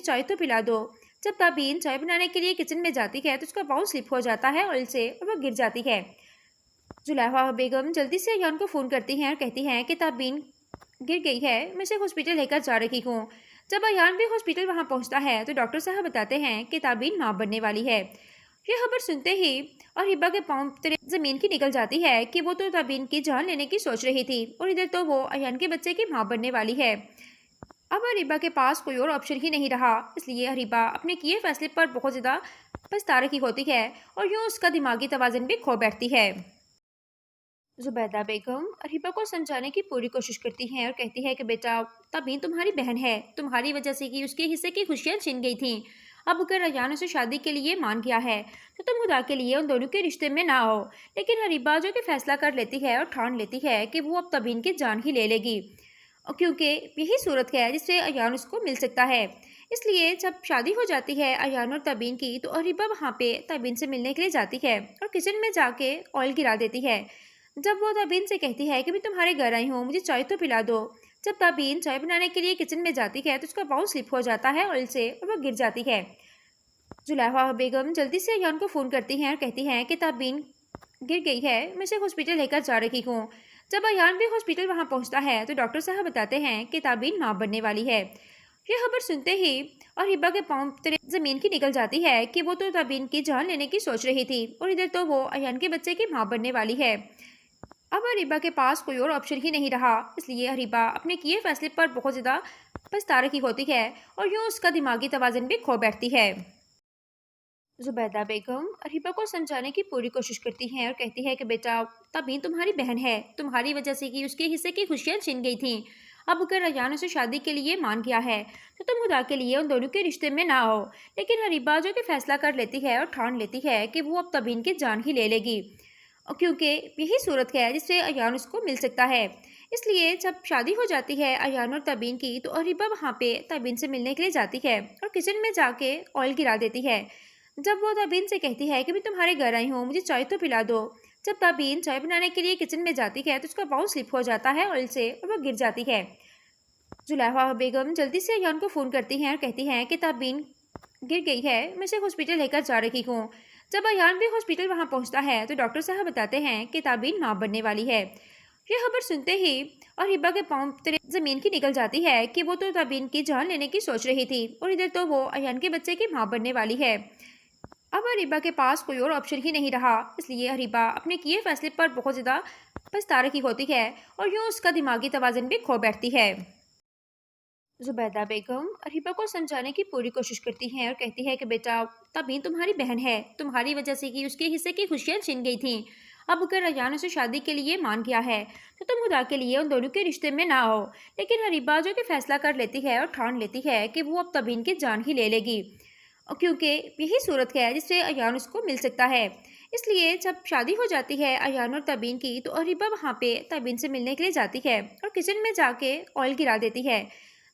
चाय तो पिला दो। जब ताबीन चाय बनाने के लिए किचन में जाती है तो उसका बाउल स्लिप हो जाता है ऑयल से और वो गिर जाती है। जुलेहा बेगम जल्दी से अयान को फ़ोन करती हैं और कहती हैं कि ताबीन गिर गई है, मैं इसे हॉस्पिटल लेकर जा रही हूँ। जब अयान भी हॉस्पिटल वहाँ पहुँचता है तो डॉक्टर साहब बताते हैं कि ताबीन माँ बनने वाली है। यह खबर सुनते ही और हिब्बा के पाँव तले ज़मीन की निकल जाती है कि वो तो ताबीन की जान लेने की सोच रही थी और इधर तो वो अयान के बच्चे की माँ बनने वाली है। अब अरीबा के पास कोई और ऑप्शन ही नहीं रहा, इसलिए अरीबा अपने किए फैसले पर बहुत ज़्यादा पछता रही होती है और यूँ उसका दिमागी तवाज़ुन भी खो बैठती है। जुबैदा बेगम अरीबा को समझाने की पूरी कोशिश करती हैं और कहती है कि बेटा तबीन तुम्हारी बहन है, तुम्हारी वजह से कि उसके हिस्से की खुशियाँ छीन गई थीं। अब अगर अयान उसे शादी के लिए मान गया है तो तुम खुदा के लिए उन दोनों के रिश्ते में ना हो। लेकिन अरीबा जो कि फैसला कर लेती है और ठान लेती है कि वो अब तबीन की जान ही ले लेगी, क्योंकि यही सूरत है जिससे अयान उसको मिल सकता है। इसलिए जब शादी हो जाती है अयान और तबीन की तो अरीबा वहाँ पे तबीन से मिलने के लिए जाती है और किचन में जाके ऑयल गिरा देती है। जब वो ताबीन से कहती है कि मैं तुम्हारे घर आई हूँ, मुझे चाय तो पिला दो। जब ताबीन चाय बनाने के लिए किचन में जाती है तो उसका बाउल स्लिप हो जाता है ऑयल से और वो गिर जाती है। जुलेहा बेगम जल्दी से अयान को फ़ोन करती हैं और कहती हैं कि ताबीन गिर गई है, मैं इसे हॉस्पिटल लेकर जा रही हूँ। जब अयान भी हॉस्पिटल वहाँ पहुँचता है तो डॉक्टर साहब बताते हैं कि ताबीन माँ बनने वाली है। यह खबर सुनते ही और हिब्बा के पाँव तले ज़मीन की निकल जाती है कि वो तो ताबीन की जान लेने की सोच रही थी और इधर तो वो अयान के बच्चे की माँ बनने वाली है। अब अरीबा के पास कोई और ऑप्शन ही नहीं रहा, इसलिए अरीबा अपने किए फैसले पर बहुत ज़्यादा पछता रही होती है और यूँ उसका दिमागी तवाज़ुन भी खो बैठती है। जुबैदा बेगम अरीबा को समझाने की पूरी कोशिश करती हैं और कहती है कि बेटा तबीन तुम्हारी बहन है, तुम्हारी वजह से कि उसके हिस्से की खुशियाँ छीन गई थीं। अब अगर अयान उसे शादी के लिए मान गया है तो तुम खुदा के लिए उन दोनों के रिश्ते में ना हो। लेकिन अरीबा जो कि फैसला कर लेती है और ठान लेती है कि वो अब तबीन की जान ही ले लेगी, क्योंकि यही सूरत है जिससे अयान उसको मिल सकता है। इसलिए जब शादी हो जाती है अयान और तबीन की तो अरीबा वहाँ पे तबीन से मिलने के लिए जाती है और किचन में जाके ऑयल गिरा देती है। जब वो तबीन से कहती है कि मैं तुम्हारे घर आई हूँ, मुझे चाय तो पिला दो। जब तबीन चाय बनाने के लिए किचन में जाती है तो उसका बाउल स्लिप हो जाता है ऑयल से और वो गिर जाती है। जुलेहा बेगम जल्दी से अयान को फ़ोन करती हैं और कहती हैं कि तबीन गिर गई है, मैं इसे हॉस्पिटल लेकर जा रही हूँ। जब अयान भी हॉस्पिटल वहाँ पहुँचता है तो डॉक्टर साहब बताते हैं कि ताबीन माँ बनने वाली है। यह खबर सुनते ही और हिब्बा के पाँव तले ज़मीन की निकल जाती है कि वो तो ताबीन की जान लेने की सोच रही थी और इधर तो वो अयान के बच्चे की माँ बनने वाली है। अब अरीबा के पास कोई और ऑप्शन ही नहीं रहा, इसलिए अरीबा अपने किए फैसले पर बहुत ज़्यादा पछता रही होती है और यूँ उसका दिमागी तवाज़ुन भी खो बैठती है। जुबैदा बेगम अरीबा को समझाने की पूरी कोशिश करती हैं और कहती है कि बेटा तबीन तुम्हारी बहन है, तुम्हारी वजह से कि उसके हिस्से की खुशियाँ छीन गई थीं। अब अगर अयान उसे शादी के लिए मान गया है तो तुम खुदा के लिए उन दोनों के रिश्ते में ना हो। लेकिन अरीबा जो कि फैसला कर लेती है और ठान लेती है कि वो अब तबीन की जान ही ले लेगी, क्योंकि यही सूरत है जिससे अयान उसको मिल सकता है। इसलिए जब शादी हो जाती है अयान और तबीन की तो अरीबा वहाँ पे तबीन से मिलने के लिए जाती है और किचन में जाके ऑयल गिरा देती है।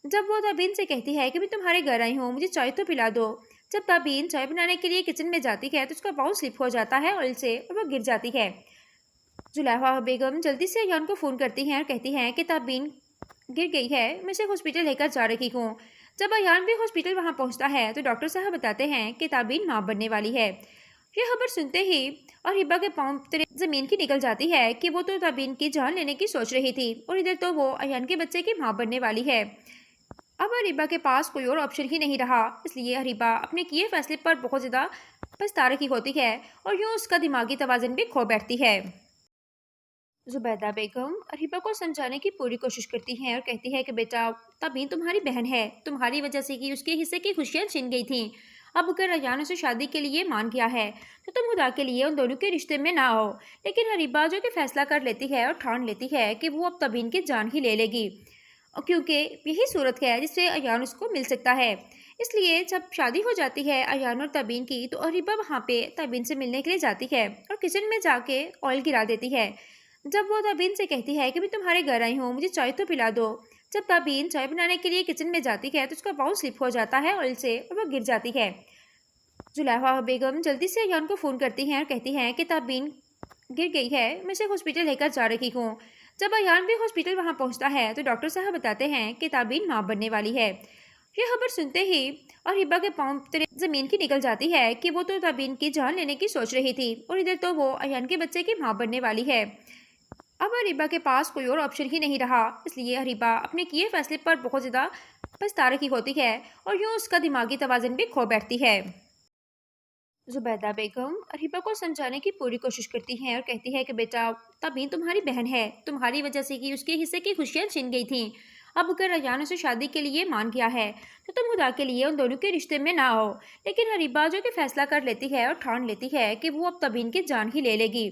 जब वो तबीन से कहती है कि मैं तुम्हारे घर आई हूँ, मुझे चाय तो पिला दो। जब तबीन चाय बनाने के लिए किचन में जाती है तो उसका बाउल स्लिप हो जाता है ऑयल से और वो गिर जाती है। जुलेहा बेगम जल्दी से अयान को फ़ोन करती हैं और कहती हैं कि तबीन गिर गई है, मैं इसे हॉस्पिटल लेकर जा रही हूँ। जब अयान भी हॉस्पिटल वहाँ पहुँचता है तो डॉक्टर साहब बताते हैं कि ताबीन माँ बनने वाली है। यह खबर सुनते ही और हिब्बा के पाँव तले ज़मीन की निकल जाती है कि वो तो ताबीन की जान लेने की सोच रही थी और इधर तो वो अयान के बच्चे की माँ बनने वाली है। अब अरीबा के पास कोई और ऑप्शन ही नहीं रहा, इसलिए अरीबा अपने किए फैसले पर बहुत ज़्यादा पछता रही होती है और यूँ उसका दिमागी तवाज़ुन भी खो बैठती है। जुबैदा बेगम अरीबा को समझाने की पूरी कोशिश करती हैं और कहती है कि बेटा तबीन तुम्हारी बहन है, तुम्हारी वजह से कि उसके हिस्से की खुशियाँ छीन गई थीं। अब अगर अयान उसे शादी के लिए मान गया है तो तुम खुदा के लिए उन दोनों के रिश्ते में ना हो। लेकिन अरीबा जो कि फैसला कर लेती है और ठान लेती है कि वो अब तबीन की जान ही ले लेगी, क्योंकि यही सूरत है जिससे अयान उसको मिल सकता है। इसलिए जब शादी हो जाती है अयान और तबीन की तो अरीबा वहाँ पे तबीन से मिलने के लिए जाती है और किचन में जाके ऑयल गिरा देती है। जब वो तबीन से कहती है कि मैं तुम्हारे घर आई हूँ, मुझे चाय तो पिला दो। जब तबीन चाय बनाने के लिए किचन में जाती है तो उसका बाउल स्लिप हो जाता है ऑयल से और वो गिर जाती है। जुलेहा बेगम जल्दी से अयान को फ़ोन करती हैं और कहती हैं कि तबीन गिर गई है, मैं इसे हॉस्पिटल लेकर जा रही हूँ। जब अयान भी हॉस्पिटल वहाँ पहुँचता है तो डॉक्टर साहब बताते हैं कि तबीन माँ बनने वाली है। यह खबर सुनते ही अरीबा के पांव तले जमीन की निकल जाती है कि वो तो तबीन की जान लेने की सोच रही थी और इधर तो वो अयान के बच्चे की मां बनने वाली है। अब अरीबा के पास कोई और ऑप्शन ही नहीं रहा, इसलिए अरीबा अपने किए फैसले पर बहुत ज्यादा पछता रही होती है और यूं उसका दिमागी तवाज़ुन भी खो बैठती है। जुबैदा बेगम अरीबा को समझाने की पूरी कोशिश करती हैं और कहती है कि बेटा, तबीन तुम्हारी बहन है, तुम्हारी वजह से कि उसके हिस्से की खुशियां छिन गई थीं। अब अगर अयान उसे शादी के लिए मान गया है तो तुम खुदा के लिए उन दोनों के रिश्ते में ना हो। लेकिन अरीबा जो कि फैसला कर लेती है और ठान लेती है कि वो अब तबीन की जान ही ले लेगी,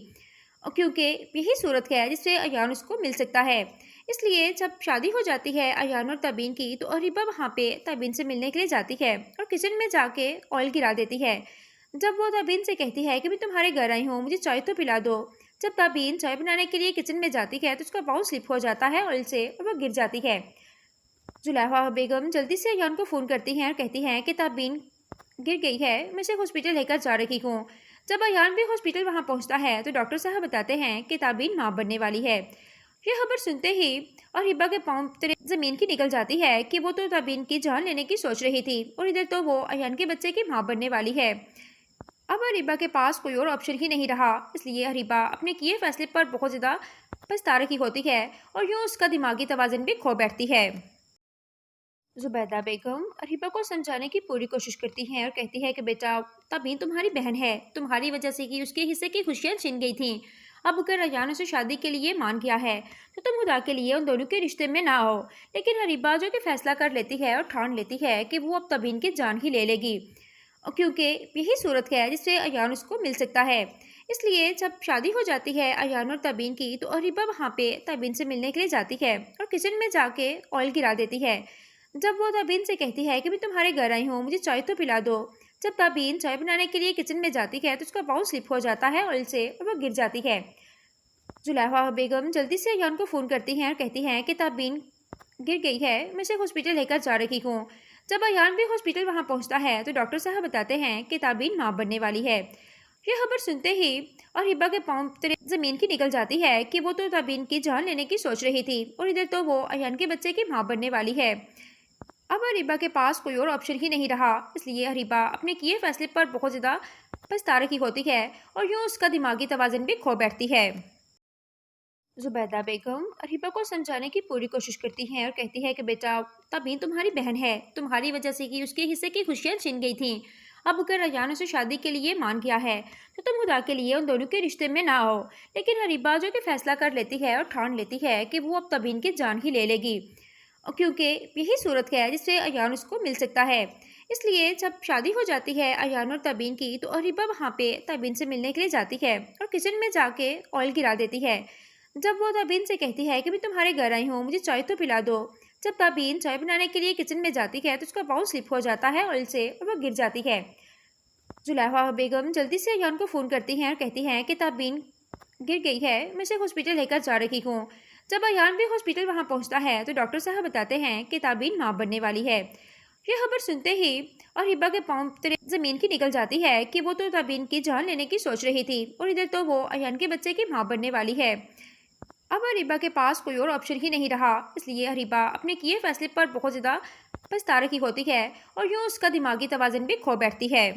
और क्योंकि यही सूरत है जिससे अयान उसको मिल सकता है। इसलिए जब शादी हो जाती है अयान और तबीन की तो अरीबा वहाँ पे तबीन से मिलने के लिए जाती है और किचन में जाके ऑयल गिरा देती है। जब वो तबीन से कहती है कि मैं तुम्हारे घर आई हूँ, मुझे चाय तो पिला दो। जब तबीन चाय बनाने के लिए किचन में जाती है तो उसका बाउल स्लिप हो जाता है ऑयल से और वो गिर जाती है। जुलेहा बेगम जल्दी से अयान को फ़ोन करती हैं और कहती हैं कि तबीन गिर गई है, मैं इसे हॉस्पिटल लेकर जा रही हूँ। जब अयान भी हॉस्पिटल वहाँ पहुँचता है तो डॉक्टर साहब बताते हैं कि तबीन माँ बनने वाली है। यह खबर सुनते ही अरीबा के पांव तले जमीन की निकल जाती है कि वो तो तबीन की जान लेने की सोच रही थी और इधर तो वो अयान के बच्चे की मां बनने वाली है। अब अरीबा के पास कोई और ऑप्शन ही नहीं रहा, इसलिए अरीबा अपने किए फैसले पर बहुत ज्यादा पछता रही होती है और यूं उसका दिमागी तवाज़ुन भी खो बैठती है। जुबैदा बेगम अरीबा को समझाने की पूरी कोशिश करती हैं और कहती है कि बेटा, तबीन तुम्हारी बहन है, तुम्हारी वजह से कि उसके हिस्से की खुशियां छिन गई थीं। अब अगर अयान उसे शादी के लिए मान गया है तो तुम खुदा के लिए उन दोनों के रिश्ते में ना हो। लेकिन अरीबा जो कि फैसला कर लेती है और ठान लेती है कि वो अब तबीन की जान ही ले लेगी, और क्योंकि यही सूरत है जिससे अयान उसको मिल सकता है। इसलिए जब शादी हो जाती है अयान और तबीन की तो अरीबा वहाँ पे तबीन से मिलने के लिए जाती है और किचन में जाके ऑयल गिरा देती है। जब वो तबीन से कहती है कि मैं तुम्हारे घर आई हूँ, मुझे चाय तो पिला दो। जब तबीन चाय बनाने के लिए किचन में जाती है तो उसका बाउल स्लिप हो जाता है ऑयल से और वो गिर जाती है। जुलेहा बेगम जल्दी से अयान को फ़ोन करती हैं और कहती हैं कि तबीन गिर गई है, मैं इसे हॉस्पिटल लेकर जा रही हूँ। जब अयान भी हॉस्पिटल वहाँ पहुँचता है तो डॉक्टर साहब बताते हैं कि तबीन माँ बनने वाली है। यह खबर सुनते ही अरीबा के पांव तले जमीन की निकल जाती है कि वो तो तबीन की जान लेने की सोच रही थी और इधर तो वो अयान के बच्चे की मां बनने वाली है। अब अरीबा के पास कोई और ऑप्शन ही नहीं रहा, इसलिए अरीबा अपने किए फैसले पर बहुत ज्यादा पछता रही होती है और यूं उसका दिमागी तवाज़ुन भी खो बैठती है। जुबैदा बेगम अरीबा को समझाने की पूरी कोशिश करती हैं और कहती है कि बेटा, तबीन तुम्हारी बहन है, तुम्हारी वजह से कि उसके हिस्से की खुशियां छिन गई थीं। अब अगर अयान उसे शादी के लिए मान गया है तो तुम खुदा के लिए उन दोनों के रिश्ते में ना हो। लेकिन अरीबा जो कि फैसला कर लेती है और ठान लेती है कि वो अब तबीन की जान ही ले लेगी, और क्योंकि यही सूरत है जिससे अयान उसको मिल सकता है। इसलिए जब शादी हो जाती है अयान और तबीन की तो अरीबा वहाँ पे तबीन से मिलने के लिए जाती है और किचन में जाके ऑयल गिरा देती है। जब वो तबीन से कहती है कि मैं तुम्हारे घर आई हूँ, मुझे चाय तो पिला दो। जब तबीन चाय बनाने के लिए किचन में जाती है तो उसका बाउल स्लिप हो जाता है ऑयल से और वो गिर जाती है। जुलेहा बेगम जल्दी से अयान को फ़ोन करती हैं और कहती हैं कि तबीन गिर गई है, मैं इसे हॉस्पिटल लेकर जा रही हूँ। जब अयान भी हॉस्पिटल वहाँ पहुँचता है तो डॉक्टर साहब बताते हैं कि तबीन माँ बनने वाली है। यह खबर सुनते ही अरीबा के पांव तले जमीन की निकल जाती है कि वो तो तबीन की जान लेने की सोच रही थी और इधर तो वो अयान के बच्चे की मां बनने वाली है। अब अरीबा के पास कोई और ऑप्शन ही नहीं रहा, इसलिए अरीबा अपने किए फैसले पर बहुत ज्यादा पछता रही होती है और यूं उसका दिमागी तवाज़ुन भी खो बैठती है।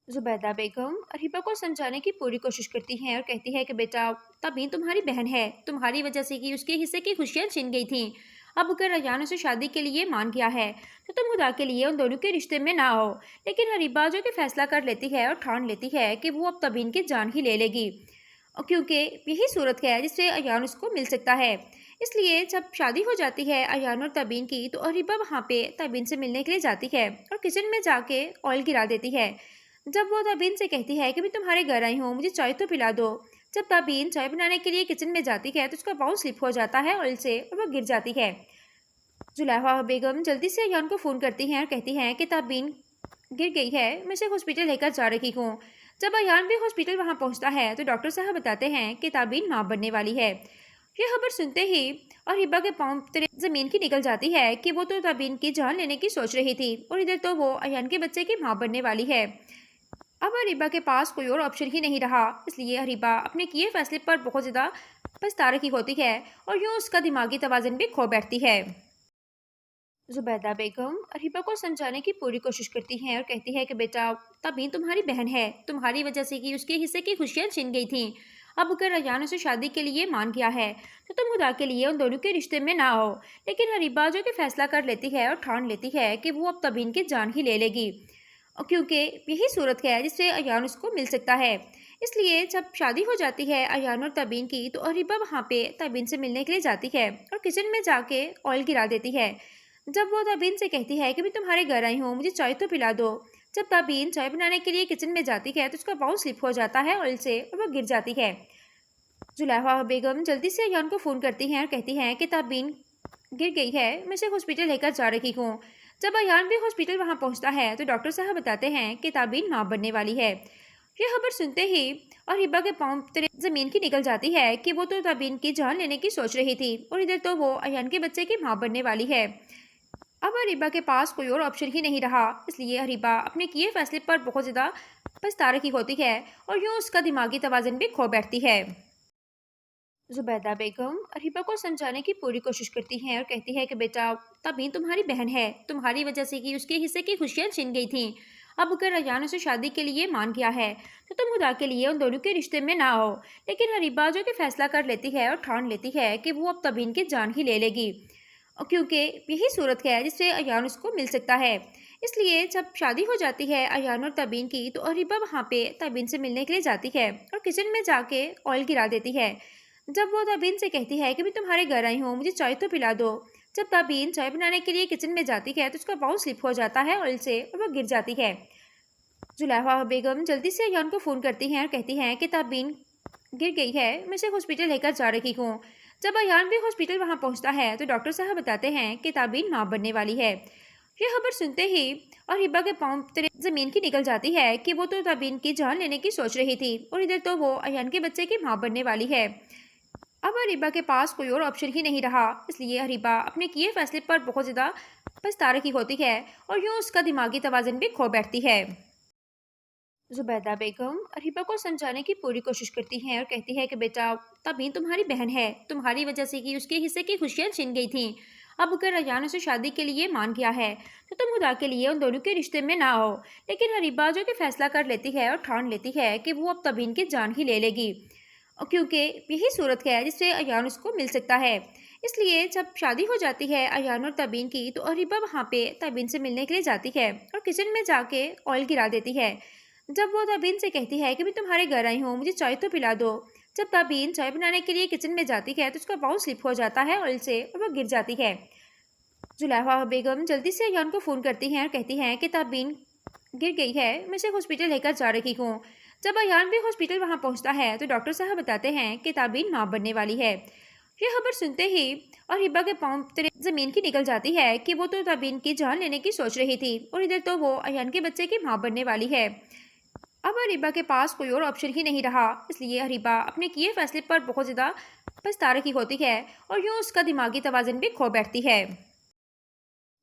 जुबैदा बेगम अरीबा को समझाने की पूरी कोशिश करती हैं और कहती है कि बेटा, तबीन तुम्हारी बहन है, तुम्हारी वजह से कि उसके हिस्से की खुशियां छिन गई थीं। अब अगर अयान उसे शादी के लिए मान गया है तो तुम खुदा के लिए उन दोनों के रिश्ते में ना हो। लेकिन अरीबा जो कि फैसला कर लेती है और ठान लेती है कि वो अब तबीन की जान ही ले लेगी, और क्योंकि यही सूरत है जिससे अयान उसको मिल सकता है। इसलिए जब शादी हो जाती है अयान और तबीन की तो अरीबा वहाँ पे तबीन से मिलने के लिए जाती है और किचन में जाके ऑयल गिरा देती है। जब वो तबीन से कहती है कि मैं तुम्हारे घर आई हूँ, मुझे चाय तो पिला दो। जब तबीन चाय बनाने के लिए किचन में जाती है तो उसका बाउल स्लिप हो जाता है ऑयल से और वो गिर जाती है। जुलेहा बेगम जल्दी से अयान को फ़ोन करती हैं और कहती हैं कि तबीन गिर गई है, मैं इसे हॉस्पिटल लेकर जा रही हूँ। जब अयान भी हॉस्पिटल वहाँ पहुँचता है तो डॉक्टर साहब बताते हैं कि तबीन माँ बनने वाली है। यह खबर सुनते ही अरीबा के पांव तले जमीन की निकल जाती है कि वो तो तबीन की जान लेने की सोच रही थी और इधर तो वो अयान के बच्चे की मां बनने वाली है। अब अरीबा के पास कोई और ऑप्शन ही नहीं रहा, इसलिए अरीबा अपने किए फैसले पर बहुत ज्यादा पछता रही होती है और यूं उसका दिमागी तवाज़ुन भी खो बैठती है। जुबैदा बेगम अरीबा को समझाने की पूरी कोशिश करती हैं और कहती है कि बेटा, तबीन तुम्हारी बहन है, तुम्हारी वजह से कि उसके हिस्से की खुशियां छिन गई थीं। अब अगर अयान उसे शादी के लिए मान गया है तो तुम खुदा के लिए उन दोनों के रिश्ते में ना हो। लेकिन अरीबा जो कि फैसला कर लेती है और ठान लेती है कि वो अब तबीन की जान ही ले लेगी, और क्योंकि यही सूरत है जिससे अयान उसको मिल सकता है। इसलिए जब शादी हो जाती है अयान और तबीन की, तो अरीबा वहाँ पे तबीन से मिलने के लिए जाती है और किचन में जाके ऑयल गिरा देती है। जब वो तबीन से कहती है कि मैं तुम्हारे घर आई हूँ, मुझे चाय तो पिला दो। जब तबीन चाय बनाने के लिए किचन में जाती है तो उसका बाउल स्लिप हो जाता है ऑयल से और वो गिर जाती है। जुलेहा बेगम जल्दी से अयान को फ़ोन करती हैं और कहती हैं कि तबीन गिर गई है, मैं इसे हॉस्पिटल लेकर जा रही हूँ। जब अयान भी हॉस्पिटल वहाँ पहुँचता है तो डॉक्टर साहब बताते हैं कि तबीन माँ बनने वाली है। यह खबर सुनते ही और हिब्बा के पाँव तले जमीन की निकल जाती है कि वो तो तबीन की जान लेने की सोच रही थी और इधर तो वो अयान के बच्चे की माँ बनने वाली है। अब अरीबा के पास कोई और ऑप्शन ही नहीं रहा, इसलिए अरीबा अपने किए फैसले पर बहुत ज़्यादा पछता रही होती है और यूँ उसका दिमागी तवाज़ुन भी खो बैठती है। जुबैदा बेगम अरीबा को समझाने की पूरी कोशिश करती हैं और कहती है कि बेटा, तबीन तुम्हारी बहन है, तुम्हारी वजह से कि उसके हिस्से की खुशियां छिन गई थीं। अब अगर अयान उसे शादी के लिए मान गया है तो तुम खुदा के लिए उन दोनों के रिश्ते में ना हो। लेकिन अरीबा जो कि फैसला कर लेती है और ठान लेती है कि वो अब तबीन की जान ही ले लेगी, और क्योंकि यही सूरत है जिससे अयान उसको मिल सकता है। इसलिए जब शादी हो जाती है अयान और तबीन की, तो अरीबा वहाँ पे तबीन से मिलने के लिए जाती है और किचन में जाके ऑयल गिरा देती है। जब वो तबीन से कहती है कि मैं तुम्हारे घर आई हूँ, मुझे चाय तो पिला दो। जब तबीन चाय बनाने के लिए किचन में जाती है तो उसका बाउल स्लिप हो जाता है ऑयल से और वो गिर जाती है। जुलेहा बेगम जल्दी से अयान को फ़ोन करती हैं और कहती हैं कि तबीन गिर गई है, मैं इसे हॉस्पिटल लेकर जा रही हूँ। जब अयान भी हॉस्पिटल वहाँ पहुँचता है तो डॉक्टर साहब बताते हैं कि तबीन माँ बनने वाली है। यह खबर सुनते ही और हिब्बा के पाँव तले जमीन की निकल जाती है कि वो तो तबीन की जान लेने की सोच रही थी और इधर तो वो अयान के बच्चे की माँ बनने वाली है। अब अरीबा के पास कोई और ऑप्शन ही नहीं रहा, इसलिए अरीबा अपने किए फैसले पर बहुत ज़्यादा पछता रही होती है और यूँ उसका दिमागी तवाज़ुन भी खो बैठती है। जुबैदा बेगम अरीबा को समझाने की पूरी कोशिश करती हैं और कहती है कि बेटा, तबीन तुम्हारी बहन है, तुम्हारी वजह से कि उसके हिस्से की खुशियां छिन गई थीं। अब अगर अयान उसे शादी के लिए मान गया है तो तुम खुदा के लिए उन दोनों के रिश्ते में ना हो। लेकिन अरीबा जो कि फैसला कर लेती है और ठान लेती है कि वो अब तबीन की जान ही ले लेगी, और क्योंकि यही सूरत है जिससे अयान उसको मिल सकता है। इसलिए जब शादी हो जाती है अयान और तबीन की, तो अरीबा वहाँ पे तबीन से मिलने के लिए जाती है और किचन में जाके ऑयल गिरा देती है। जब वो तबीन से कहती है कि मैं तुम्हारे घर आई हूँ, मुझे चाय तो पिला दो। जब तबीन चाय बनाने के लिए किचन में जाती है तो उसका बाउल स्लिप हो जाता है ऑयल से और वो गिर जाती है। जुलेहा बेगम जल्दी से अयान को फ़ोन करती हैं और कहती हैं कि तबीन गिर गई है, मैं इसे हॉस्पिटल लेकर जा रही हूँ। जब अयान भी हॉस्पिटल वहाँ पहुँचता है तो डॉक्टर साहब बताते हैं कि तबीन माँ बनने वाली है। यह खबर सुनते ही और हिब्बा के पाँव तले जमीन की निकल जाती है कि वो तो तबीन की जान लेने की सोच रही थी और इधर तो वो अयान के बच्चे की माँ बनने वाली है। अब अरीबा के पास कोई और ऑप्शन ही नहीं रहा, इसलिए अरीबा अपने किए फैसले पर बहुत ज़्यादा पछता रही होती है और यूँ उसका दिमागी तवाज़ुन भी खो बैठती है।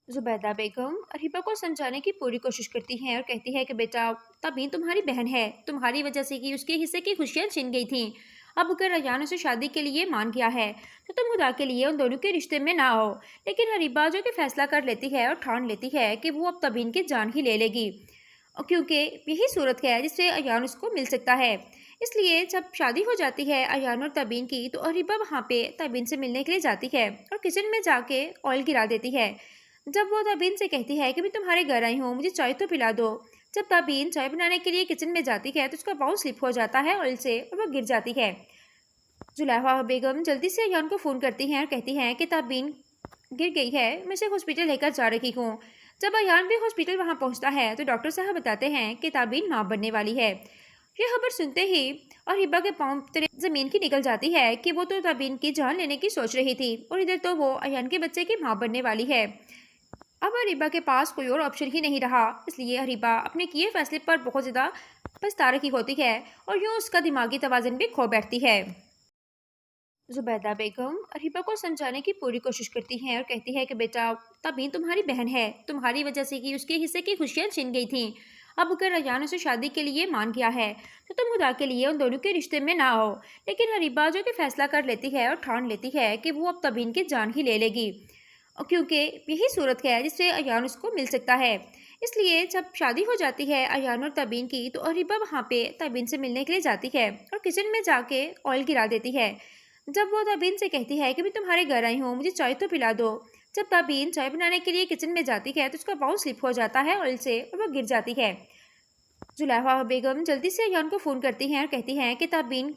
जुबैदा बेगम अरीबा को समझाने की पूरी कोशिश करती हैं और कहती है कि बेटा, तबीन तुम्हारी बहन है, तुम्हारी वजह से कि उसके हिस्से की खुशियां छिन गई थीं। अब अगर अयान उसे शादी के लिए मान गया है तो तुम खुदा के लिए उन दोनों के रिश्ते में ना हो। लेकिन अरीबा जो कि फैसला कर लेती है और ठान लेती है कि वो अब तबीन की जान ही ले लेगी, और क्योंकि यही सूरत है जिससे अयान उसको मिल सकता है। इसलिए जब शादी हो जाती है अयान और तबीन की, तो अरीबा वहाँ पे तबीन से मिलने के लिए जाती है और किचन में जाके ऑयल गिरा देती है। जब वो तबीन से कहती है कि मैं तुम्हारे घर आई हूँ, मुझे चाय तो पिला दो। जब तबीन चाय बनाने के लिए किचन में जाती है तो उसका बाउल स्लिप हो जाता है ऑयल से और वो गिर जाती है। जुलेहा बेगम जल्दी से अयान को फ़ोन करती हैं और कहती हैं कि तबीन गिर गई है, मैं इसे हॉस्पिटल लेकर जा रही हूँ। जब अयान भी हॉस्पिटल वहाँ पहुँचता है तो डॉक्टर साहब बताते हैं कि तबीन माँ बनने वाली है। यह खबर सुनते ही और हिब्बा के पाँव तले जमीन की निकल जाती है कि वो तो तबीन की जान लेने की सोच रही थी और इधर तो वो अयान के बच्चे की माँ बनने वाली है। अब अरीबा के पास कोई और ऑप्शन ही नहीं रहा, इसलिए अरीबा अपने किए फैसले पर बहुत ज़्यादा पछता रही होती है और यूँ उसका दिमागी तवाज़ुन भी खो बैठती है। जुबैदा बेगम अरीबा को समझाने की पूरी कोशिश करती हैं और कहती है कि बेटा, तबीन तुम्हारी बहन है, तुम्हारी वजह से कि उसके हिस्से की खुशियां छिन गई थीं। अब अगर अयान उसे शादी के लिए मान गया है तो तुम खुदा के लिए उन दोनों के रिश्ते में ना हो। लेकिन अरीबा जो कि फैसला कर लेती है और ठान लेती है कि वो अब तबीन की जान ही ले लेगी, क्योंकि यही सूरत है जिससे अयान उसको मिल सकता है। इसलिए जब शादी हो जाती है अयान और तबीन की, तो अरीबा वहाँ पे तबीन से मिलने के लिए जाती है और किचन में जाके ऑयल गिरा देती है। जब वो तबीन से कहती है कि मैं तुम्हारे घर आई हूँ, मुझे चाय तो पिला दो। जब तबीन चाय बनाने के लिए किचन में जाती है तो उसका बाउल स्लिप हो जाता है ऑयल से और वो गिर जाती है। जुलेहा बेगम जल्दी से अयान को फ़ोन करती हैं और कहती हैं कि तबीन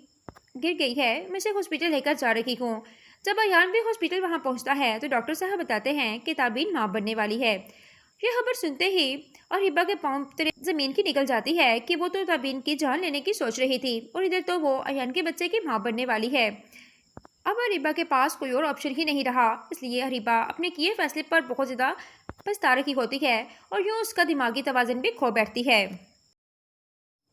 गिर गई है, मैं इसे हॉस्पिटल लेकर जा रही हूँ। जब अयान भी हॉस्पिटल वहाँ पहुँचता है तो डॉक्टर साहब बताते हैं कि ताबीन माँ बनने वाली है। ये खबर सुनते ही और हिब्बा के पाँव तले ज़मीन की निकल जाती है कि वो तो ताबीन की जान लेने की सोच रही थी और इधर तो वो अयान के बच्चे की माँ बनने वाली है। अब अरीबा के पास कोई और ऑप्शन ही नहीं रहा, इसलिए अरीबा अपने किए फैसले पर बहुत ज़्यादा पछता रही होती है और यूँ उसका दिमागी तवाज़ुन भी खो बैठती है।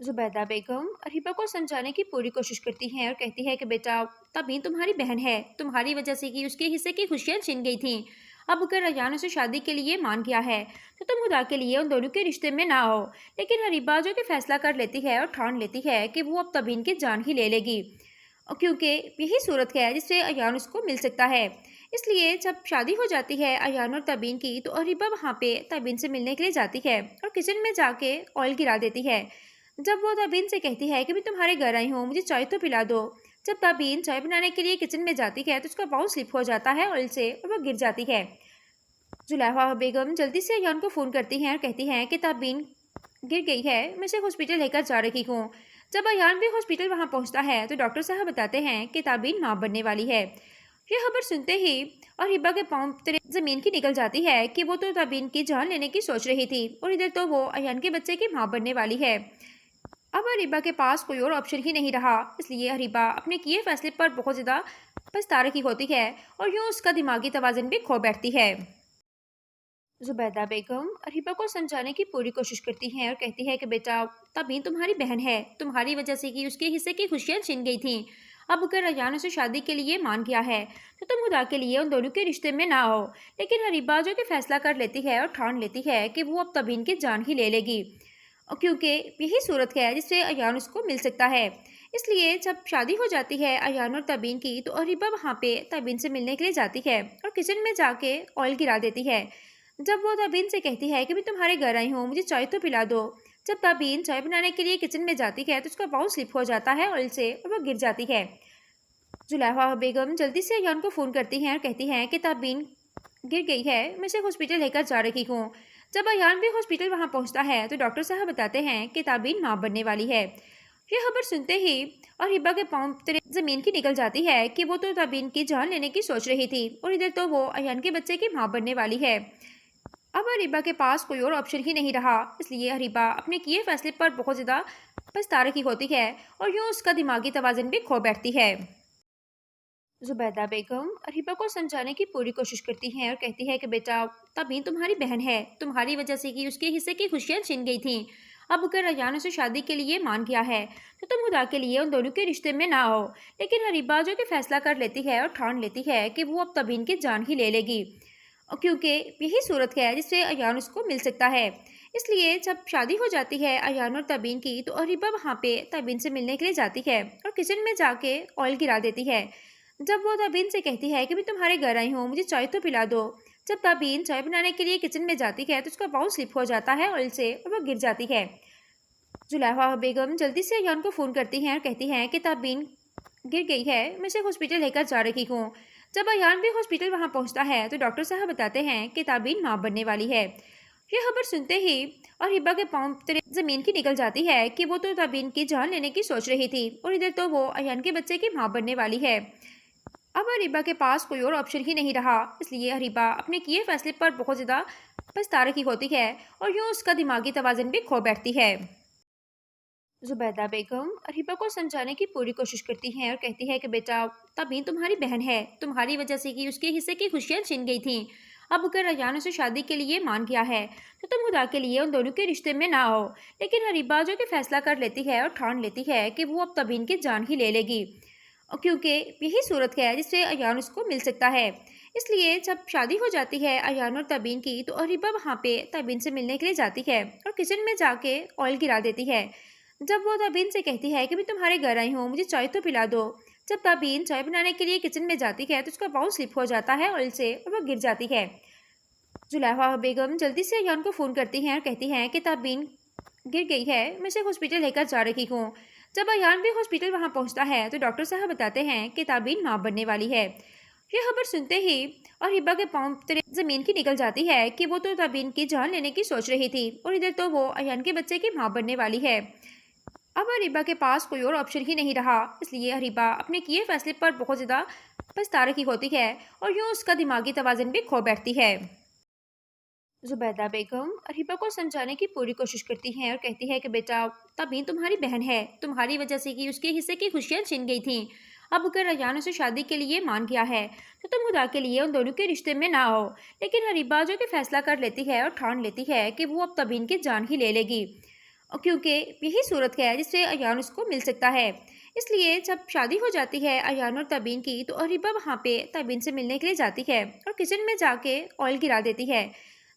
जुबैदा बेगम अरीबा को समझाने की पूरी कोशिश करती हैं और कहती है कि बेटा, तबीन तुम्हारी बहन है, तुम्हारी वजह से कि उसके हिस्से की खुशियाँ छिन गई थीं। अब अगर अयान उसे शादी के लिए मान गया है तो तुम खुदा के लिए उन दोनों के रिश्ते में ना हो। लेकिन अरीबा जो कि फैसला कर लेती है और ठान लेती है कि वो अब तबीन की जान ही ले लेगी, क्योंकि यही सूरत है जिससे अयान उसको मिल सकता है। इसलिए जब शादी हो जाती है अयान और तबीन की, तो अरीबा वहाँ पे तबीन से मिलने के लिए जाती है और किचन में जाके ऑयल गिरा देती है। जब वो तबीन से कहती है कि मैं तुम्हारे घर आई हूँ, मुझे चाय तो पिला दो। जब तबीन चाय बनाने के लिए किचन में जाती है तो उसका बाउल स्लिप हो जाता है ऑयल से और वो गिर जाती है। जुलेहा बेगम जल्दी से अयान को फ़ोन करती हैं और कहती हैं कि तबीन गिर गई है, मैं इसे हॉस्पिटल लेकर जा रही हूँ। जब अयान भी हॉस्पिटल वहाँ पहुँचता है तो डॉक्टर साहब बताते हैं कि तबीन माँ बनने वाली है। ये खबर सुनते ही और हिब्बा के पाँव तले ज़मीन की निकल जाती है कि वो तो तबीन की जान लेने की सोच रही थी और इधर तो वो अयान के बच्चे की माँ बनने वाली है। अब अरीबा के पास कोई और ऑप्शन ही नहीं रहा, इसलिए अरीबा अपने किए फैसले पर बहुत ज़्यादा पछता रही होती है और यूँ उसका दिमागी तवाज़ुन भी खो बैठती है। जुबैदा बेगम अरीबा को समझाने की पूरी कोशिश करती हैं और कहती है कि बेटा, तबीन तुम्हारी बहन है, तुम्हारी वजह से कि उसके हिस्से की खुशियाँ छिन गई थीं। अब अगर अयान उसे शादी के लिए मान गया है तो तुम खुदा के लिए उन दोनों के रिश्ते में ना हो। लेकिन अरीबा जो कि फैसला कर लेती है और ठान लेती है कि वो अब तबीन की जान ही ले लेगी, क्योंकि यही सूरत है जिससे अयान उसको मिल सकता है। इसलिए जब शादी हो जाती है अयान और तबीन की, तो अरीबा वहाँ पे तबीन से मिलने के लिए जाती है और किचन में जाके ऑयल गिरा देती है। जब वो तबीन से कहती है कि मैं तुम्हारे घर आई हूँ, मुझे चाय तो पिला दो। जब तबीन चाय बनाने के लिए किचन में जाती है तो उसका बाउल स्लिप हो जाता है ऑयल से और वो गिर जाती है। जुलेहा बेगम जल्दी से अयान को फ़ोन करती हैं और कहती हैं कि तबीन गिर गई है, मैं इसे हॉस्पिटल लेकर जा रही हूँ। जब अयान भी हॉस्पिटल वहाँ पहुँचता है तो डॉक्टर साहब बताते हैं कि तबीन माँ बनने वाली है। ये खबर सुनते ही और हिब्बा के पाँव तले ज़मीन की निकल जाती है कि वो तो तबीन की जान लेने की सोच रही थी और इधर तो वो अयान के बच्चे की माँ बनने वाली है। अब अरीबा के पास कोई और ऑप्शन ही नहीं रहा, इसलिए अरीबा अपने किए फैसले पर बहुत ज़्यादा पछता रही होती है और यूँ उसका दिमागी तवाज़ुन भी खो बैठती है। जुबैदा बेगम अरीबा को समझाने की पूरी कोशिश करती हैं और कहती है कि बेटा, तबीन तुम्हारी बहन है, तुम्हारी वजह से कि उसके हिस्से की खुशियाँ छिन गई थीं। अब अगर अयान उसे शादी के लिए मान गया है तो तुम खुदा के लिए उन दोनों के रिश्ते में ना हो। लेकिन अरीबा जो कि फैसला कर लेती है और ठान लेती है कि वो अब तबीन की जान ही ले लेगी, क्योंकि यही सूरत है जिससे अयान उसको मिल सकता है। इसलिए जब शादी हो जाती है अयान और तबीन की, तो अरीबा वहाँ पे तबीन से मिलने के लिए जाती है और किचन में जाके ऑयल गिरा देती है। जब वो तबीन से कहती है कि मैं तुम्हारे घर आई हूँ, मुझे चाय तो पिला दो। जब तबीन चाय बनाने के लिए किचन में जाती है तो उसका बाउल स्लिप हो जाता है ऑयल से और वो गिर जाती है। जुलेहा बेगम जल्दी से अयान को फ़ोन करती हैं और कहती हैं कि तबीन गिर गई है, मैं इसे हॉस्पिटल लेकर जा रही हूँ। जब अयान भी हॉस्पिटल वहाँ पहुँचता है तो डॉक्टर साहब बताते हैं कि तबीन माँ बनने वाली है। ये खबर सुनते ही और हिब्बा के पाँव तले ज़मीन की निकल जाती है कि वो तो तबीन की जान लेने की सोच रही थी और इधर तो वो अयान के बच्चे की माँ बनने वाली है। अब अरीबा के पास कोई और ऑप्शन ही नहीं रहा, इसलिए अरीबा अपने किए फैसले पर बहुत ज़्यादा पछता रही होती है और यूँ उसका दिमागी तवाज़ुन भी खो बैठती है। जुबैदा बेगम अरीबा को समझाने की पूरी कोशिश करती हैं और कहती है कि बेटा, तबीन तुम्हारी बहन है, तुम्हारी वजह से कि उसके हिस्से की खुशियाँ छिन गई थीं। अब अगर अयान उसे शादी के लिए मान गया है तो तुम खुदा के लिए उन दोनों के रिश्ते में ना हो। लेकिन अरीबा जो कि फैसला कर लेती है और ठान लेती है कि वो अब तबीन की जान ही ले लेगी, क्योंकि यही सूरत है जिससे अयान उसको मिल सकता है। इसलिए जब शादी हो जाती है अयान और तबीन की, तो अरीबा वहाँ पे तबीन से मिलने के लिए जाती है और किचन में जाके ऑयल गिरा देती है। जब वो तबीन से कहती है कि मैं तुम्हारे घर आई हूँ, मुझे चाय तो पिला दो। जब ताबीन चाय बनाने के लिए किचन में जाती है तो उसका बाउल स्लिप हो जाता है ऑयल से और वो गिर जाती है। जुलेहा बेगम जल्दी से अयान को फ़ोन करती हैं और कहती हैं कि ताबीन गिर गई है, मैं इसे हॉस्पिटल लेकर जा रही हूँ। जब अयान भी हॉस्पिटल वहाँ पहुँचता है तो डॉक्टर साहब बताते हैं कि ताबीन माँ बनने वाली है। यह खबर सुनते ही और हिब्बा के पाँव तले ज़मीन की निकल जाती है कि वो तो ताबीन की जान लेने की सोच रही थी और इधर तो वो अयान के बच्चे की माँ बनने वाली है। अब अरीबा के पास कोई और ऑप्शन ही नहीं रहा, इसलिए अरीबा अपने किए फैसले पर बहुत ज़्यादा पछता रही होती है और यूँ उसका दिमागी तवाज़ुन भी खो बैठती है। जुबैदा बेगम अरीबा को समझाने की पूरी कोशिश करती हैं और कहती है कि बेटा तबीन तुम्हारी बहन है, तुम्हारी वजह से कि उसके हिस्से की खुशियाँ छिन गई थीं। अब अगर अयान उसे शादी के लिए मान गया है तो तुम खुदा के लिए उन दोनों के रिश्ते में ना आओ। लेकिन अरीबा जो कि फैसला कर लेती है और ठान लेती है कि वो अब तबीन की जान ही ले लेगी, और क्योंकि यही सूरत है जिससे अयान उसको मिल सकता है। इसलिए जब शादी हो जाती है अयान और तबीन की तो अरीबा वहाँ पे तबीन से मिलने के लिए जाती है और किचन में जाके ऑयल गिरा देती है।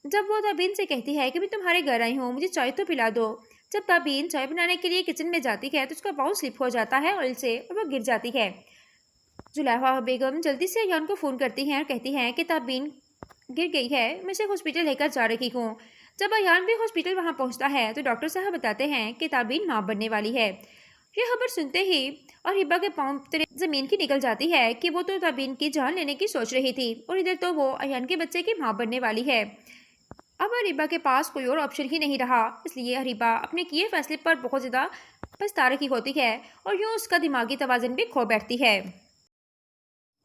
जब वो तबीन से कहती है कि मैं तुम्हारे घर आई हूँ, मुझे चाय तो पिला दो। जब तबीन चाय बनाने के लिए किचन में जाती है तो उसका बाउल स्लिप हो जाता है ऑयल से और वो गिर जाती है। जुलेहा बेगम जल्दी से अयान को फ़ोन करती हैं और कहती हैं कि तबीन गिर गई है, मैं इसे हॉस्पिटल लेकर जा रही हूँ। जब अयान भी हॉस्पिटल वहाँ पहुँचता है तो डॉक्टर साहब बताते हैं कि तबीन माँ बनने वाली है। यह खबर सुनते ही और हिब्बा के पाँव तले ज़मीन की निकल जाती है कि वो तो तबीन की जान लेने की सोच रही थी और इधर तो वो अयान के बच्चे की माँ बनने वाली है। अब अरीबा के पास कोई और ऑप्शन ही नहीं रहा, इसलिए अरीबा अपने किए फैसले पर बहुत ज़्यादा पछता रही होती है और यूँ उसका दिमागी तवाज़ुन भी खो बैठती है।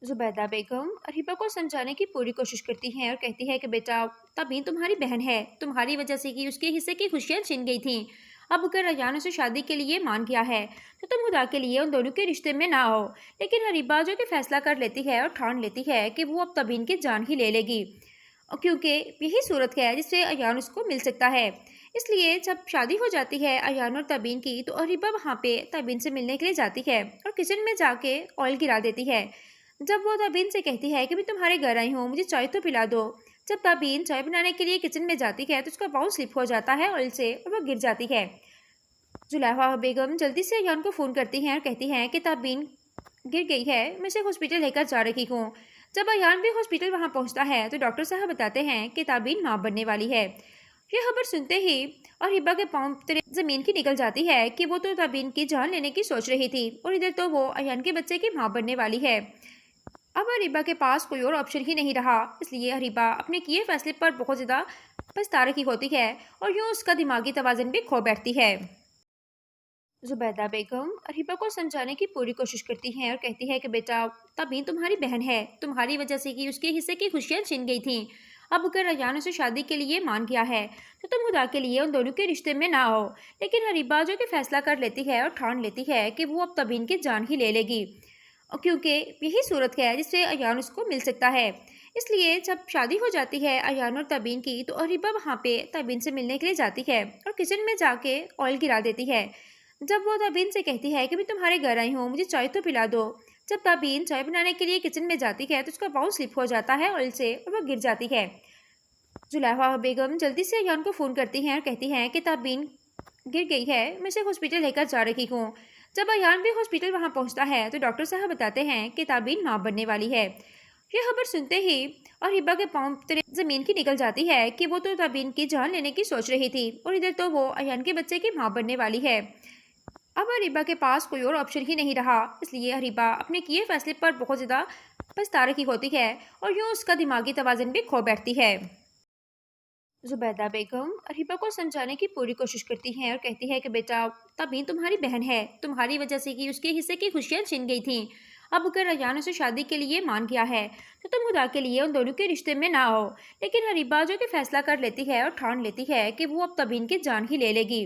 जुबैदा बेगम अरीबा को समझाने की पूरी कोशिश करती हैं और कहती है कि बेटा तबीन तुम्हारी बहन है, तुम्हारी वजह से कि उसके हिस्से की खुशियाँ छिन गई थीं। अब अगर अयान उसे शादी के लिए मान गया है तो तुम खुदा के लिए उन दोनों के रिश्ते में ना आओ। लेकिन अरीबा जो कि फैसला कर लेती है और ठान लेती है कि वो अब तबीन की जान ही ले लेगी, और क्योंकि यही सूरत है जिससे अयान उसको मिल सकता है। इसलिए जब शादी हो जाती है अयान और तबीन की तो अरीबा वहाँ पे तबीन से मिलने के लिए जाती है और किचन में जाके ऑयल गिरा देती है। जब वो तबीन से कहती है कि मैं तुम्हारे घर आई हूँ, मुझे चाय तो पिला दो। जब तबीन चाय बनाने के लिए किचन में जाती है तो उसका बाउल स्लिप हो जाता है ऑयल से और वो गिर जाती है। जुलेहा बेगम जल्दी से अयान को फ़ोन करती हैं और कहती हैं कि तबीन गिर गई है, मैं इसे हॉस्पिटल लेकर जा रही हूँ। जब अयान भी हॉस्पिटल वहाँ पहुँचता है तो डॉक्टर साहब बताते हैं कि तबीन माँ बनने वाली है। यह खबर सुनते ही और हिब्बा के पाँव तले ज़मीन की निकल जाती है कि वो तो तबीन की जान लेने की सोच रही थी और इधर तो वो अयान के बच्चे की माँ बनने वाली है। अब अरीबा के पास कोई और ऑप्शन ही नहीं रहा, इसलिए अरीबा अपने किए फैसले पर बहुत ज़्यादा पछता रही होती है और यूँ उसका दिमागी तवाज़ुन भी खो बैठती है। जुबैदा बेगम अरीबा को समझाने की पूरी कोशिश करती हैं और कहती है कि बेटा तबीन तुम्हारी बहन है, तुम्हारी वजह से कि उसके हिस्से की खुशियाँ छिन गई थीं। अब अगर अयान उसे शादी के लिए मान गया है तो तुम खुदा के लिए उन दोनों के रिश्ते में ना आओ। लेकिन अरीबा जो कि फैसला कर लेती है और ठान लेती है कि वो अब तबीन की जान ही ले लेगी, और क्योंकि यही सूरत है जिससे अयान उसको मिल सकता है। इसलिए जब शादी हो जाती है अयान और तबीन की तो अरीबा वहाँ पे तबीन से मिलने के लिए जाती है और किचन में जाके ऑयल गिरा देती है। जब वो तबीन से कहती है कि मैं तुम्हारे घर आई हूँ, मुझे चाय तो पिला दो। जब तबीन चाय बनाने के लिए किचन में जाती है तो उसका बाउल स्लिप हो जाता है ऑयल से और वो गिर जाती है। जुलेहा बेगम जल्दी से अयान को फ़ोन करती हैं और कहती हैं कि तबीन गिर गई है, मैं इसे हॉस्पिटल लेकर जा रही हूँ। जब अयान भी हॉस्पिटल वहाँ पहुँचता है तो डॉक्टर साहब बताते हैं कि तबीन माँ बनने वाली है। यह खबर सुनते ही और हिब्बा के पाँव तले ज़मीन की निकल जाती है कि वो तो तबीन की जान लेने की सोच रही थी और इधर तो वो अयान के बच्चे की माँ बनने वाली है। अब अरीबा के पास कोई और ऑप्शन ही नहीं रहा, इसलिए अरीबा अपने किए फैसले पर बहुत ज़्यादा पछता रही होती है और यूँ उसका दिमागी तवाज़ुन भी खो बैठती है। जुबैदा बेगम अरीबा को समझाने की पूरी कोशिश करती हैं और कहती है कि बेटा तबीन तुम्हारी बहन है, तुम्हारी वजह से कि उसके हिस्से की खुशियाँ छिन गई थीं। अब अगर अयान उसे शादी के लिए मान गया है तो तुम खुदा के लिए उन दोनों के रिश्ते में ना आओ। लेकिन अरीबा जो कि फैसला कर लेती है और ठान लेती है कि वो अब तबीन की जान ही ले लेगी,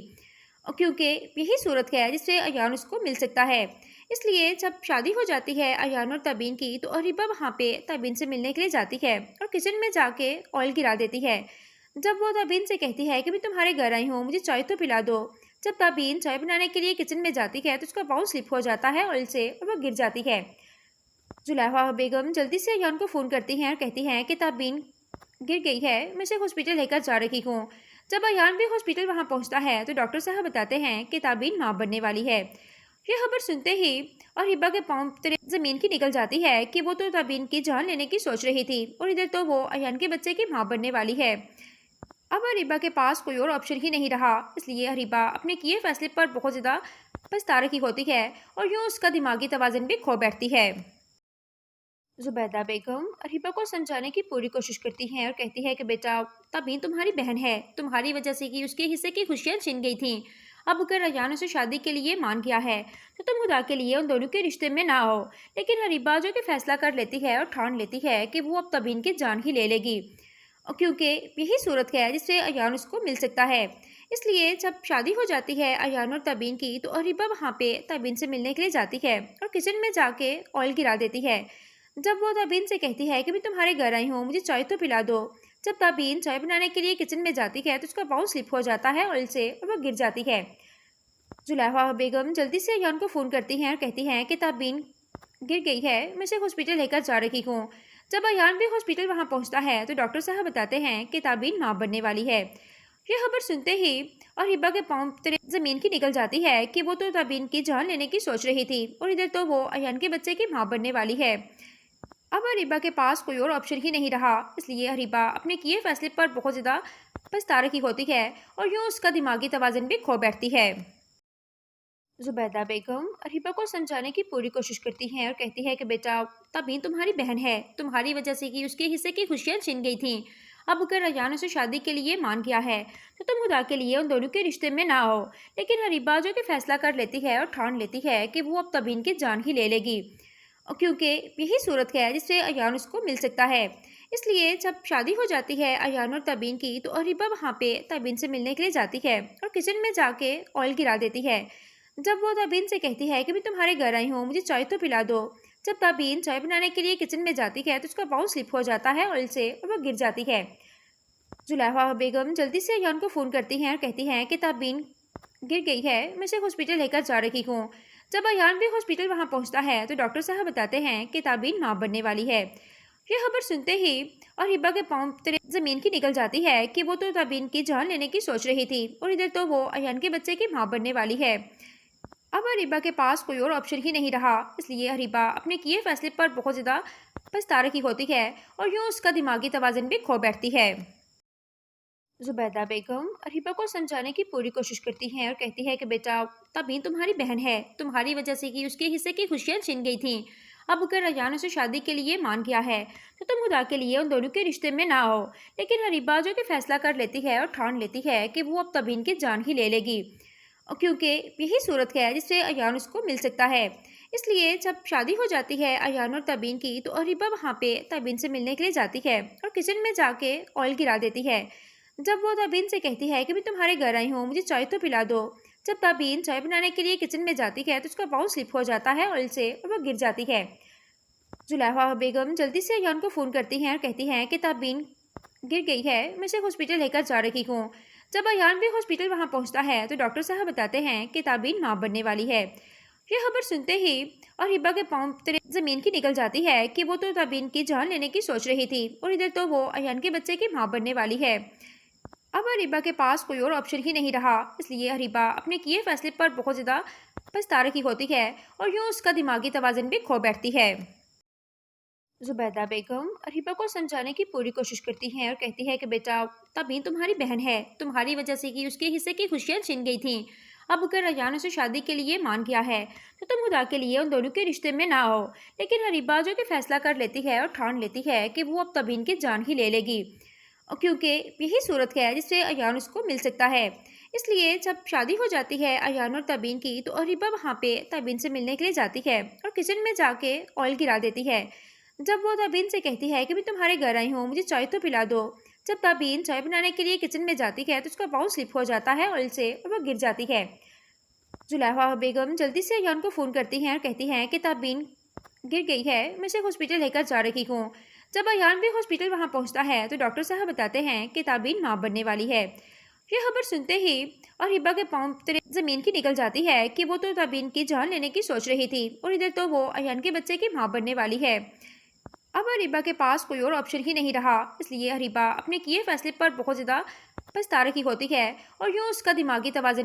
और क्योंकि यही सूरत है जिससे अयान उसको मिल सकता है। इसलिए जब शादी हो जाती है अयान और तबीन की तो अरीबा वहाँ पे तबीन से मिलने के लिए जाती है और किचन में जाके ऑयल गिरा देती है। जब वो तबीन से कहती है कि मैं तुम्हारे घर आई हूँ, मुझे चाय तो पिला दो। जब तबीन चाय बनाने के लिए किचन में जाती है तो उसका बाउल स्लिप हो जाता है ऑयल से और वो गिर जाती है। जुलेहा बेगम जल्दी से अयान को फ़ोन करती हैं और कहती हैं कि तबीन गिर गई है, मैं इसे हॉस्पिटल लेकर जा रही हूँ। जब अयान भी हॉस्पिटल वहाँ पहुँचता है तो डॉक्टर साहब बताते हैं कि तबीन माँ बनने वाली है। यह खबर सुनते ही अरीबा के पांव जमीन की निकल जाती है कि वो तो तबीन की जान लेने की सोच रही थी और इधर तो वो अयान के बच्चे की मां बनने वाली है। अब अरीबा के पास कोई और ऑप्शन ही नहीं रहा, इसलिए अरीबा अपने किए फैसले पर बहुत ज्यादा पछता रही होती है और यूं उसका दिमागी तवाज़ुन भी खो बैठती है। जुबैदा बेगम अरीबा को समझाने की पूरी कोशिश करती हैं और कहती है कि बेटा, तबीन तुम्हारी बहन है, तुम्हारी वजह से कि उसके हिस्से की खुशियां छिन गई थीं। अब अगर अयान उसे शादी के लिए मान गया है तो तुम खुदा के लिए उन दोनों के रिश्ते में ना हो। लेकिन अरीबा जो कि फैसला कर लेती है और ठान लेती है कि वो अब तबीन की जान ही ले लेगी, और क्योंकि यही सूरत है जिससे अयान उसको मिल सकता है। इसलिए जब शादी हो जाती है अयान और तबीन की तो अरीबा वहाँ पे तबीन से मिलने के लिए जाती है और किचन में जाके ऑयल गिरा देती है। जब वो तबीन से कहती है कि मैं तुम्हारे घर आई हूँ, मुझे चाय तो पिला दो। जब तबीन चाय बनाने के लिए किचन में जाती है तो उसका बाउल स्लिप हो जाता है ऑयल से और वो गिर जाती है। जुलेहा बेगम जल्दी से अयान को फ़ोन करती हैं और कहती हैं कि तबीन गिर गई है, मैं इसे हॉस्पिटल लेकर जा रही हूँ। जब अयान भी हॉस्पिटल वहाँ पहुँचता है तो डॉक्टर साहब बताते हैं कि तबीन माँ बनने वाली है। यह खबर सुनते ही अरीबा के पांव जमीन की निकल जाती है कि वो तो तबीन की जान लेने की सोच रही थी और इधर तो वो अयान के बच्चे की माँ बनने वाली है। अब अरीबा के पास कोई और ऑप्शन ही नहीं रहा, इसलिए अरीबा अपने किए फैसले पर बहुत ज़्यादा पछता रही होती है और यूं उसका दिमागी तवाज़ुन भी खो बैठती है। जुबैदा बेगम अरीबा को समझाने की पूरी कोशिश करती हैं और कहती है कि बेटा, तबीन तुम्हारी बहन है, तुम्हारी वजह से कि उसके हिस्से की खुशियां छिन गई थीं। अब अगर अयान उसे शादी के लिए मान गया है तो तुम खुदा के लिए उन दोनों के रिश्ते में ना हो। लेकिन अरीबा जो कि फैसला कर लेती है और ठान लेती है कि वो अब तबीन की जान ही ले लेगी, और क्योंकि यही सूरत है जिससे अयान उसको मिल सकता है। इसलिए जब शादी हो जाती है अयान और तबीन की तो अरीबा वहाँ पे तबीन से मिलने के लिए जाती है और किचन में जाके ऑयल गिरा देती है। जब वो तबीन से कहती है कि मैं तुम्हारे घर आई हूँ, मुझे चाय तो पिला दो। जब तबीन चाय बनाने के लिए किचन में जाती है तो उसका बाउल स्लिप हो जाता है ऑयल से और वो गिर जाती है। जुलेहा बेगम जल्दी से अयान को फ़ोन करती हैं और कहती हैं कि तबीन गिर गई है, मैं इसे हॉस्पिटल लेकर जा रही हूँ। जब अयान भी हॉस्पिटल वहाँ पहुँचता है तो डॉक्टर साहब बताते हैं कि तबीन माँ बनने वाली है। यह खबर सुनते ही अरीबा के पांव जमीन की निकल जाती है कि वो तो तबीन की जान लेने की सोच रही थी और इधर तो वो अयान के बच्चे की माँ बनने वाली है। अब अरीबा के पास कोई और ऑप्शन ही नहीं रहा, इसलिए अरीबा अपने किए फैसले पर बहुत ज़्यादा पछता रही होती है और यूं उसका दिमागी तवाज़ुन भी खो बैठती है। जुबैदा बेगम अरीबा को समझाने की पूरी कोशिश करती हैं और कहती है कि बेटा, तबीन तुम्हारी बहन है, तुम्हारी वजह से कि उसके हिस्से की खुशियां छिन गई थीं। अब अगर अयान उसे शादी के लिए मान गया है तो तुम खुदा के लिए उन दोनों के रिश्ते में ना हो। लेकिन अरीबा जो कि फैसला कर लेती है और ठान लेती है कि वो अब तबीन की जान ही ले लेगी, और क्योंकि यही सूरत है जिससे अयान उसको मिल सकता है। इसलिए जब शादी हो जाती है अयान और तबीन की तो अरीबा वहाँ पे तबीन से मिलने के लिए जाती है और किचन में जाके ऑयल गिरा देती है। जब वो तबीन से कहती है कि मैं तुम्हारे घर आई हूँ, मुझे चाय तो पिला दो। जब तबीन चाय बनाने के लिए किचन में जाती है तो उसका बाउल स्लिप हो जाता है ऑयल से और वो गिर जाती है। जुलेहा बेगम जल्दी से अयान को फ़ोन करती हैं और कहती हैं कि तबीन गिर गई है, मैं इसे हॉस्पिटल लेकर जा रही हूँ। जब अयान भी हॉस्पिटल वहाँ पहुँचता है तो डॉक्टर साहब बताते हैं कि तबीन माँ बनने वाली है। यह खबर सुनते ही अरीबा के पांव जमीन की निकल जाती है कि वो तो तबीन की जान लेने की सोच रही थी और इधर तो वो अयान के बच्चे की माँ बनने वाली है। अब अरीबा के पास कोई और ऑप्शन ही नहीं रहा, इसलिए अरीबा अपने किए फैसले पर बहुत ज़्यादा पछता रही होती है और यूं उसका दिमागी तवाज़ुन भी खो बैठती है। जुबैदा बेगम अरीबा को समझाने की पूरी कोशिश करती हैं और कहती है कि बेटा, तबीन तुम्हारी बहन है, तुम्हारी वजह से कि उसके हिस्से की खुशियां छिन गई थीं। अब अगर अयान उसे शादी के लिए मान गया है तो तुम खुदा के लिए उन दोनों के रिश्ते में ना हो। लेकिन अरीबा जो कि फैसला कर लेती है और ठान लेती है कि वो अब तबीन की जान ही ले लेगी, और क्योंकि यही सूरत है जिससे अयान उसको मिल सकता है। इसलिए जब शादी हो जाती है अयान और तबीन की तो अरीबा वहाँ पे तबीन से मिलने के लिए जाती है और किचन में जाके ऑयल गिरा देती है। जब वो तबीन से कहती है कि मैं तुम्हारे घर आई हूँ, मुझे चाय तो पिला दो। जब तबीन चाय बनाने के लिए किचन में जाती है तो उसका बाउल स्लिप हो जाता है ऑयल से और वो गिर जाती है। जुलेहा बेगम जल्दी से अयान को फ़ोन करती हैं और कहती हैं कि तबीन गिर गई है, मैं इसे हॉस्पिटल लेकर जा रही हूँ। जब अयान भी हॉस्पिटल वहाँ पहुँचता है तो डॉक्टर साहब बताते हैं कि तबीन माँ बनने वाली है। यह खबर सुनते ही अरीबा के पांव जमीन की निकल जाती है कि वो तो तबीन की जान लेने की सोच रही थी और इधर तो वो अयान के बच्चे की माँ बनने वाली है। अब अरीबा के पास कोई और ऑप्शन ही नहीं रहा, इसलिए अरीबा अपने किए फैसले पर बहुत ज़्यादा पछता रही होती है और यूं उसका दिमागी तवाज़ुन